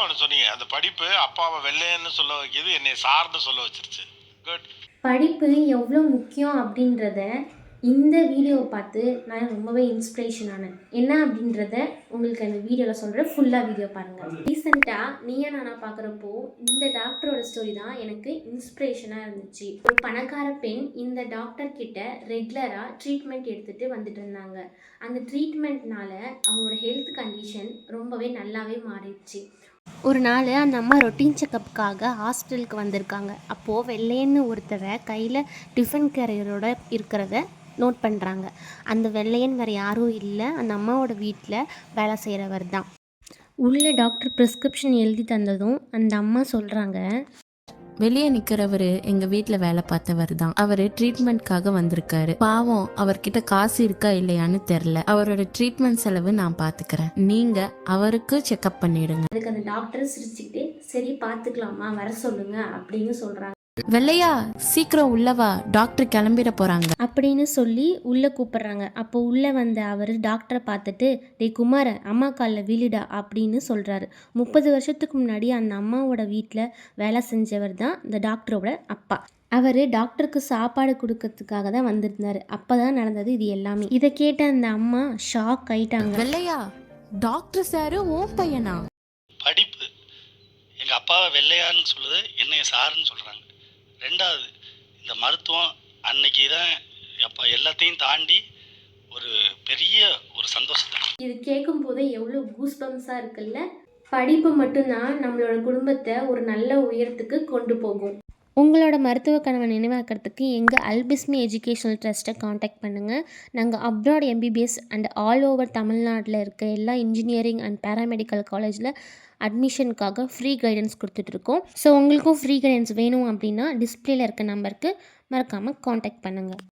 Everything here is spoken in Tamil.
ஒன்று சொன்னீங்க, அந்த படிப்பு அப்பாவை வெள்ளையன்னு சொல்ல வைக்கிது, என்னை சார்ந்து சொல்ல வச்சிருச்சு. குட். படிப்பு எவ்வளோ முக்கியம் அப்படின்றத இந்த வீடியோவை பார்த்து நான் ரொம்பவே இன்ஸ்பிரேஷன் ஆனேன். என்ன அப்படின்றத உங்களுக்கு அந்த வீடியோவில் சொல்கிறேன். ஃபுல்லாக வீடியோ பாருங்கள். ரீசெண்டாக நீயா நானா பார்க்குறப்போ இந்த டாக்டரோட ஸ்டோரி தான் எனக்கு இன்ஸ்பிரேஷனாக இருந்துச்சு. ஒரு பணக்கார பெண் இந்த டாக்டர் கிட்ட ரெகுலராக ட்ரீட்மெண்ட் எடுத்துகிட்டு வந்துட்டு இருந்தாங்க. அந்த ட்ரீட்மெண்ட்னால அவங்களோட ஹெல்த் கண்டிஷன் ரொம்பவே நல்லாவே மாறிடுச்சு. ஒரு நாள் அந்த அம்மா ரொட்டீன் செக்கப்புக்காக ஹாஸ்பிட்டலுக்கு வந்திருக்காங்க. அப்போது வெள்ளையன்னு ஒருத்தரை கையில் டிஃபன் கேரியரோட இருக்கிறத நோட் பண்ணுறாங்க. அந்த வெள்ளையன் வேறு யாரும் இல்லை, அந்த அம்மாவோட வீட்டில் வேலை செய்கிறவர் தான். உள்ள டாக்டர் ப்ரிஸ்கிரிப்ஷன் எழுதி தந்ததும் அந்த அம்மா சொல்கிறாங்க, வெளியே நிக்கிறவரு எங்க வீட்டுல வேலை பார்த்தவர் தான். அவரு ட்ரீட்மெண்ட்காக வந்திருக்காரு. பாவம், அவர்கிட்ட காசு இருக்கா இல்லையான்னு தெரியல. அவரோட ட்ரீட்மெண்ட் செலவு நான் பாத்துக்கிறேன், நீங்க அவருக்கு செக்அப் பண்ணிடுங்க. அதுக்கு அந்த டாக்டர் சிரிச்சுக்கிட்டே சரி பார்த்துக்கலாமா, வர சொல்லுங்க அப்படின்னு சொல்கிறாங்க. வெள்ளையா, சீக்கிரம் உள்ளவா, டாக்டர் கிளம்பிட போறாங்க அப்படின்னு சொல்லி உள்ளே கூப்பிடுறாங்க. அப்போ உள்ளே வந்த அவர் டாக்டரை பார்த்துட்டு, டே குமார, அம்மா காலில் விழுடா அப்படின்னு சொல்கிறாரு. 30 வருஷத்துக்கு முன்னாடி அந்த அம்மாவோட வீட்டில் வேலை செஞ்சவர் தான் இந்த டாக்டரோட அப்பா. அவர் டாக்டருக்கு சாப்பாடு கொடுக்கறதுக்காக தான் வந்திருந்தார். அப்போ தான் நடந்தது இது எல்லாமே. இதை கேட்ட அந்த அம்மா ஷாக் ஆயிட்டாங்க. வெள்ளையா, டாக்டர் சாரு உன் பையனா? படிப்பு எங்கள் அப்பாவை வெள்ளையான்னு சொல்லுது, என்னைய சாருன்னு சொல்கிறாங்க. ரெண்டாவது, இந்த மருத்துவம் அன்னைக்கு தான் அப்போ எல்லாத்தையும் தாண்டி ஒரு பெரிய ஒரு சந்தோஷத்தை. இது கேட்கும் போதே எவ்வளோ கூஸ்பம்ஸாக இருக்குல்ல. படிப்பு மட்டும்தான் நம்மளோட குடும்பத்தை ஒரு நல்ல உயரத்துக்கு கொண்டு போகும். உங்களோட மருத்துவ கனவை நினைவாக்கிறதுக்கு எங்கள் அல்பிஸ்மி எஜுகேஷனல் ட்ரஸ்ட்டை காண்டாக்ட் பண்ணுங்கள். நாங்கள் abroad MBBS and all over தமிழ்நாட்டில் இருக்க எல்லா இன்ஜினியரிங் அண்ட் பேராமெடிக்கல் காலேஜில் அட்மிஷனுக்காக ஃப்ரீ கைடன்ஸ் கொடுத்துட்ருக்கோம். ஸோ உங்களுக்கும் ஃப்ரீ கைடன்ஸ் வேணும் அப்படின்னா டிஸ்பிளேல இருக்க நம்பருக்கு மறக்காமல் காண்டாக்ட் பண்ணுங்கள்.